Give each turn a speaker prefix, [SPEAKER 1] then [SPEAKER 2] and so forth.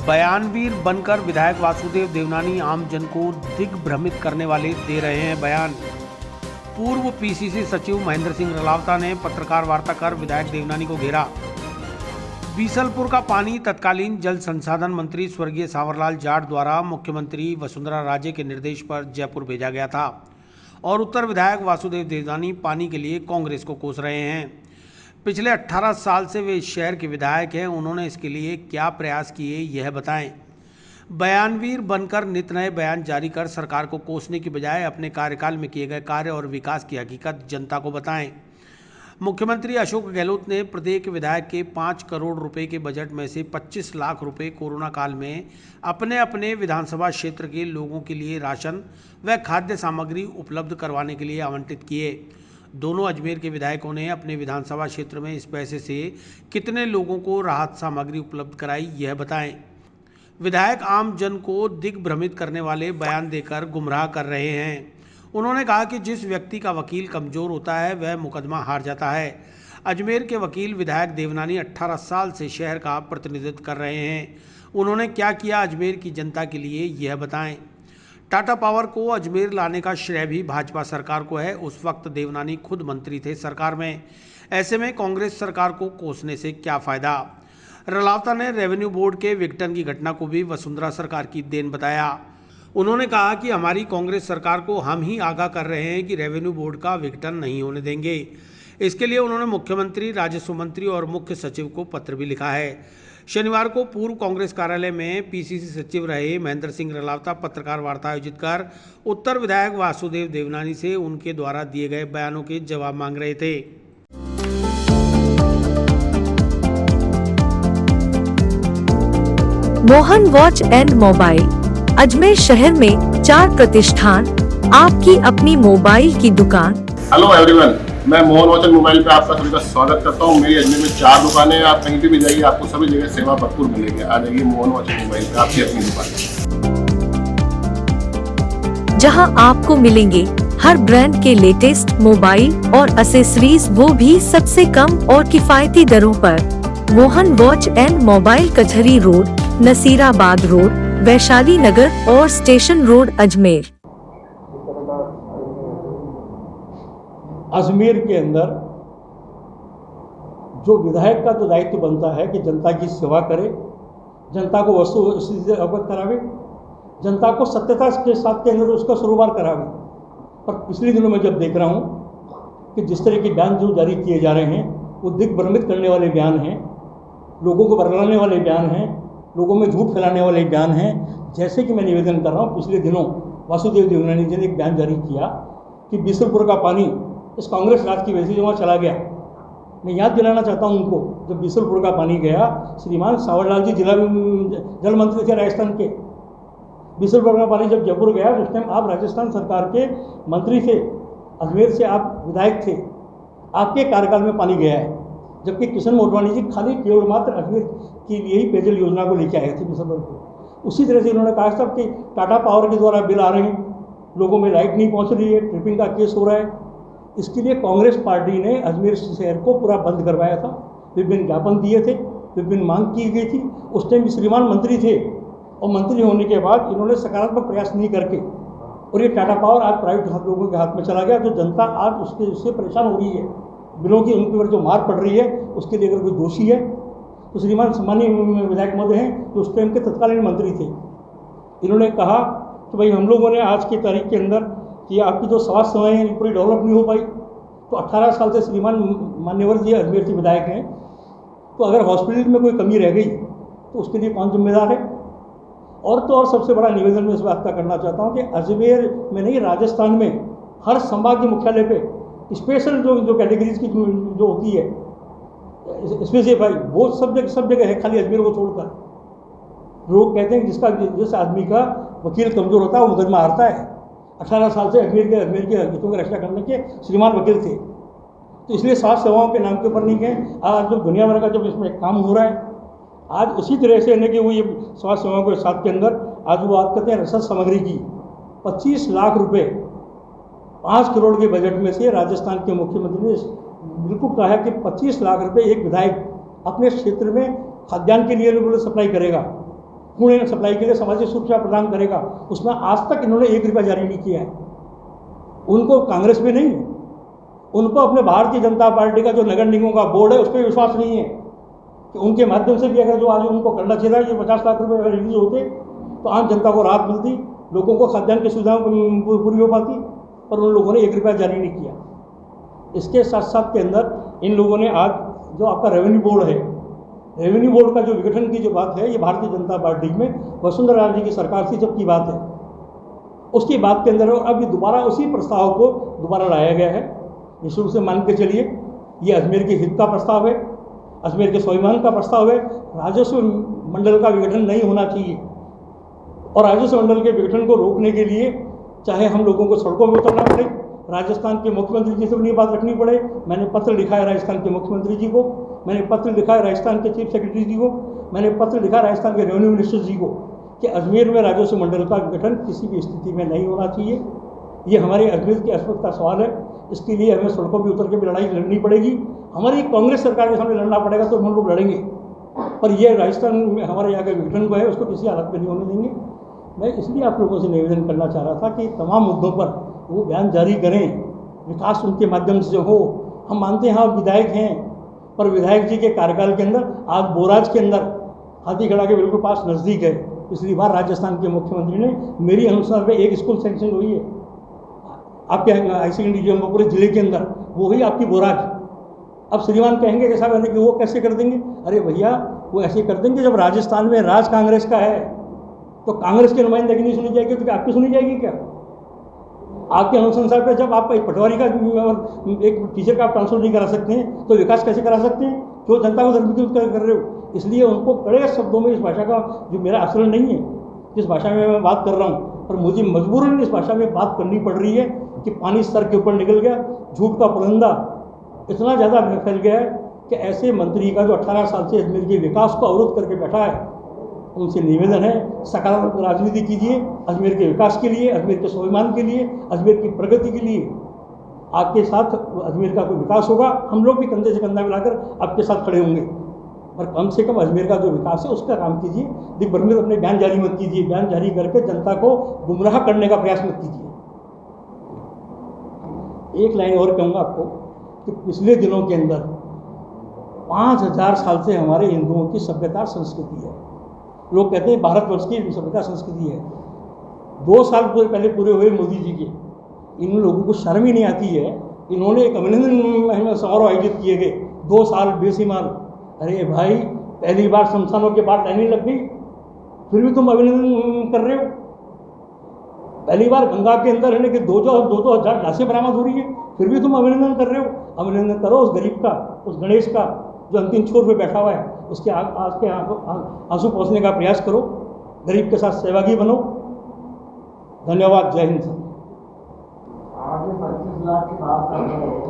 [SPEAKER 1] बयानवीर बनकर विधायक वासुदेव देवनानी आमजन को दिग्भ्रमित करने वाले दे रहे हैं बयान। पूर्व पीसीसी सचिव महेंद्र सिंह रलावता ने पत्रकार वार्ता कर विधायक देवनानी को घेरा। बीसलपुर का पानी तत्कालीन जल संसाधन मंत्री स्वर्गीय सांवरलाल जाट द्वारा मुख्यमंत्री वसुंधरा राजे के निर्देश पर जयपुर भेजा गया था और उत्तर विधायक वासुदेव देवनानी पानी के लिए कांग्रेस को कोस रहे हैं। पिछले 18 साल से वे इस शहर के विधायक हैं। उन्होंने इसके लिए क्या प्रयास किए यह बताएं। बयानवीर बनकर नित नए बयान जारी कर सरकार को कोसने की बजाय अपने कार्यकाल में किए गए कार्य और विकास की हकीकत जनता को बताएं। मुख्यमंत्री अशोक गहलोत ने प्रत्येक विधायक के 5 करोड़ रुपए के बजट में से 25 लाख रुपए कोरोना काल में अपने अपने विधानसभा क्षेत्र के लोगों के लिए राशन व खाद्य सामग्री उपलब्ध करवाने के लिए आवंटित किए। दोनों अजमेर के विधायकों ने अपने विधानसभा क्षेत्र में इस पैसे से कितने लोगों को राहत सामग्री उपलब्ध कराई यह बताएं। विधायक आम जन को दिग्भ्रमित करने वाले बयान देकर गुमराह कर रहे हैं। उन्होंने कहा कि जिस व्यक्ति का वकील कमजोर होता है वह मुकदमा हार जाता है। अजमेर के वकील विधायक देवनानी 18 साल से शहर का प्रतिनिधित्व कर रहे हैं। उन्होंने क्या किया अजमेर की जनता के लिए यह बताएं। टाटा पावर को अजमेर लाने का श्रेय भी भाजपा सरकार को है। उस वक्त देवनानी खुद मंत्री थे सरकार में। ऐसे में कांग्रेस सरकार को कोसने से क्या फायदा। रलावता ने रेवेन्यू बोर्ड के विघटन की घटना को भी वसुंधरा सरकार की देन बताया। उन्होंने कहा कि हमारी कांग्रेस सरकार को हम ही आगाह कर रहे हैं कि रेवेन्यू बोर्ड का विघटन नहीं होने देंगे। इसके लिए उन्होंने मुख्यमंत्री, राजस्व मंत्री और मुख्य सचिव को पत्र भी लिखा है। शनिवार को पूर्व कांग्रेस कार्यालय में पीसीसी सचिव रहे महेंद्र सिंह रलावता पत्रकार वार्ता आयोजित कर उत्तर विधायक वासुदेव देवनानी से उनके द्वारा दिए गए बयानों के जवाब मांग रहे थे।
[SPEAKER 2] Mohan watch and mobile Ajmer शहर में 4 प्रतिष्ठान, आपकी अपनी मोबाइल की दुकान।
[SPEAKER 3] हेलो एवरीवन, मैं मोहन वॉच एंड मोबाइल पे आपका सभी का स्वागत करता हूँ। मेरी अजमेर में 4 दुकानें हैं। आप कहीं भी जाइए आपको सभी जगह सेवा भरपूर मिलेगी। आ जाइए मोहन वॉच एंड मोबाइल पे, आपकी अपनी दुकान,
[SPEAKER 2] जहां आपको मिलेंगे हर ब्रांड के लेटेस्ट मोबाइल और एक्सेसरीज, वो भी सबसे कम और किफायती दरों पर। मोहन वॉच एंड मोबाइल कचहरी रोड, नसीराबाद रोड, वैशाली नगर और स्टेशन रोड, अजमेर।
[SPEAKER 4] अजमेर के अंदर जो विधायक का तो दायित्व बनता है कि जनता की सेवा करे, जनता को वस्तु से अवगत करावे, जनता को सत्यता के साथ के अंदर उसका सरोकार करावे। पर पिछले दिनों में जब देख रहा हूँ कि जिस तरह के बयान जो जारी किए जा रहे हैं वो दिग्भ्रमित करने वाले बयान हैं, लोगों को बरगलाने वाले बयान हैं, लोगों में झूठ फैलाने वाले बयान हैं। जैसे कि मैं निवेदन कर रहा हूँ, पिछले दिनों वासुदेव देवनानी जी ने एक बयान जारी किया कि बीसलपुर का पानी इस कांग्रेस राज की वजह से वहाँ चला गया। मैं याद दिलाना चाहता हूँ उनको, जब बीसलपुर का पानी गया, श्रीमान सांवरलाल जी जिला जल मंत्री थे राजस्थान के। बीसलपुर का पानी जब जयपुर गया उस टाइम आप राजस्थान सरकार के मंत्री थे, अजमेर से आप विधायक थे, आपके कार्यकाल में पानी गया है। जबकि किशन मोटवानी जी खाली केवल मात्र अजमेर के लिए ही पेयजल योजना को लेकर आए थे बीसलपुर को। उसी तरह से इन्होंने कहा था कि टाटा पावर के द्वारा बिल आ रहे हैं, लोगों में लाइट नहीं पहुँच रही है, ट्रिपिंग का केस हो रहा है। इसके लिए कांग्रेस पार्टी ने अजमेर शहर को पूरा बंद करवाया था। विभिन्न ज्ञापन दिए थे, विभिन्न मांग की गई थी। उस टाइम श्रीमान मंत्री थे और मंत्री होने के बाद इन्होंने सकारात्मक प्रयास नहीं करके, और ये टाटा पावर आज प्राइवेट लोगों के हाथ में चला गया। जो जनता आज उससे परेशान हो रही है, बिलों की उनके ऊपर जो मार पड़ रही है, उसके लिए अगर कोई दोषी है तो श्रीमान सम्मानीय विधायक महोदय हैं जो उस टाइम के तत्कालीन मंत्री थे। इन्होंने कहा कि भाई हम लोगों ने आज की तारीख के अंदर कि आपकी जो स्वास्थ्य सेवाएँ हैं पूरी डेवलप नहीं हो पाई। तो 18 साल से श्रीमान मान्यवर जी अजमेर के विधायक हैं, तो अगर हॉस्पिटल में कोई कमी रह गई तो उसके लिए कौन जिम्मेदार है। और तो और सबसे बड़ा निवेदन मैं इस बात का करना चाहता हूँ कि अजमेर में नहीं, राजस्थान में हर संभाग के मुख्यालय पे स्पेशल जो कैटेगरीज की जो होती है स्पेसिफाई, वो सब जगह है, खाली अजमेर को छोड़कर। लोग कहते हैं जिस आदमी का वकील कमज़ोर होता है वो मुकदमा हारता है। 18 साल से अजमेर के हितों की रक्षा करने के श्रीमान वकील थे, तो इसलिए स्वास्थ्य सेवाओं के नाम के ऊपर नहीं गए। आज जो दुनिया भर का जब इसमें काम हो रहा है, आज उसी तरह से कि वो ये स्वास्थ्य सेवाओं के साथ के अंदर आज वो बात करते हैं रसद सामग्री की 25 लाख रुपए 5 करोड़ के बजट में से राजस्थान के मुख्यमंत्री ने बिल्कुल कहा है कि 25 लाख रुपए एक विधायक अपने क्षेत्र में खाद्यान्न के लिए सप्लाई करेगा। पुणे सप्लाई के लिए सामाजिक सुरक्षा प्रदान करेगा, उसमें आज तक इन्होंने 1 रुपया जारी नहीं किया है। उनको कांग्रेस में नहीं, उनको अपने भारतीय जनता पार्टी का जो नगर निगमों का बोर्ड है उस पर विश्वास नहीं है कि उनके माध्यम से भी अगर जो आज उनको करना चाहिए, ये 50 लाख रुपये अगर रिलीज होते तो आम जनता को राहत मिलती, लोगों को खाद्यान्न की सुविधाओं पूरी हो पाती, पर उन लोगों ने 1 रुपया जारी नहीं किया। इसके साथ साथ के अंदर इन लोगों ने आज जो आपका रेवेन्यू बोर्ड है, रेवेन्यू बोर्ड का जो विघटन की जो बात है, ये भारतीय जनता पार्टी में वसुंधरा राजे की सरकार से जब की बात है, उसकी बात के अंदर अब दोबारा उसी प्रस्ताव को दोबारा लाया गया है। निःशुल्क से मान के चलिए, ये अजमेर के हित का प्रस्ताव है, अजमेर के स्वाभिमान का प्रस्ताव है। राजस्व मंडल का विघटन नहीं होना चाहिए, और राजस्व मंडल के विघटन को रोकने के लिए चाहे हम लोगों को सड़कों में उतरना पड़े, राजस्थान के मुख्यमंत्री जी से भी ये बात रखनी पड़े। मैंने पत्र लिखा है राजस्थान के मुख्यमंत्री जी को, मैंने पत्र लिखा है राजस्थान के चीफ सेक्रेटरी जी को, मैंने पत्र लिखा राजस्थान के रेवेन्यू मिनिस्टर जी को कि अजमेर में राजस्व मंडल का विघटन किसी भी स्थिति में नहीं होना चाहिए। ये हमारे अजमेर की अस्मिता का सवाल है, इसके लिए हमें सड़कों पर उतर के भी लड़ाई लड़नी पड़ेगी। हमारी कांग्रेस सरकार के सामने लड़ना पड़ेगा तो हम लोग लड़ेंगे, पर ये राजस्थान में हमारे यहाँ के विघटन को है उसको किसी हालत में नहीं होने देंगे। मैं इसलिए आप लोगों से निवेदन करना चाह रहा था कि तमाम मुद्दों पर वो बयान जारी करें, विकास उनके माध्यम से हो। हम मानते हैं आप विधायक हैं, पर विधायक जी के कार्यकाल के अंदर आज बोराज के अंदर हाथीगढ़ा के बिल्कुल पास नज़दीक है, पिछली बार राजस्थान के मुख्यमंत्री ने मेरी अनुसार में एक स्कूल सैंक्शन हुई है आपके ICD पूरे जिले के अंदर, वो ही आपकी बोराज। अब श्रीमान कहेंगे कि साहब कि वो कैसे कर देंगे? अरे भैया, वो ऐसे कर देंगे जब राजस्थान में राज कांग्रेस का है तो कांग्रेस की नुमाइंदगी नहीं सुनी जाएगी, तो क्या आपकी सुनी जाएगी क्या? आपके अनुसंधान पर जब आप एक पटवारी का और एक टीचर का आप ट्रांसफर नहीं करा सकते हैं तो विकास कैसे करा सकते हैं? क्यों जनता को धर्मीकृत कर रहे हो? इसलिए उनको कड़े शब्दों में इस भाषा का जो मेरा आचरण नहीं है, जिस भाषा में मैं बात कर रहा हूँ, पर मुझे मजबूरन इस भाषा में बात करनी पड़ रही है कि पानी सर के ऊपर निकल गया, झूठ का पुरंदा इतना ज़्यादा फैल गया है कि ऐसे मंत्री का जो 18 साल से अजमेर के विकास को अवरुद्ध करके बैठा है, उनसे निवेदन है सकारात्मक राजनीति कीजिए अजमेर के विकास के लिए, अजमेर के स्वाभिमान के लिए, अजमेर की प्रगति के लिए। आपके साथ अजमेर का कोई विकास होगा, हम लोग भी कंधे से कंधा मिलाकर आपके साथ खड़े होंगे, पर कम से कम अजमेर का जो विकास है उसका काम कीजिए। दिग्भ्रमित अपने बयान जारी मत कीजिए, बयान जारी करके जनता को गुमराह करने का प्रयास मत कीजिए। एक लाइन और कहूँगा आपको कि पिछले दिनों के अंदर 5000 साल से हमारे हिंदुओं की सभ्यता संस्कृति है। लोग कहते हैं भारतवर्ष की सभ्यता संस्कृति है। 2 साल पहले पूरे हुए मोदी जी के, इन लोगों को शर्म ही नहीं आती है। इन्होंने एक अभिनंदन समारोह आयोजित किए गए, 2 साल बेसीमार। अरे भाई, पहली बार शमशानों के बाद लाइनें लग गई, फिर भी तुम अभिनंदन कर रहे हो। पहली बार गंगा के अंदर है कि 2,000 लाशें बरामद हो रही है, फिर भी तुम अभिनंदन कर रहे हो। अभिनंदन करो उस गरीब का, उस गणेश का जो अंतिम छोर पे बैठा हुआ है, उसके आज के आंसू पहुँचने का प्रयास करो, गरीब के साथ सहभागी बनो। धन्यवाद। जय हिंद।
[SPEAKER 5] आगे 25 लाख की बात कर रहे हो,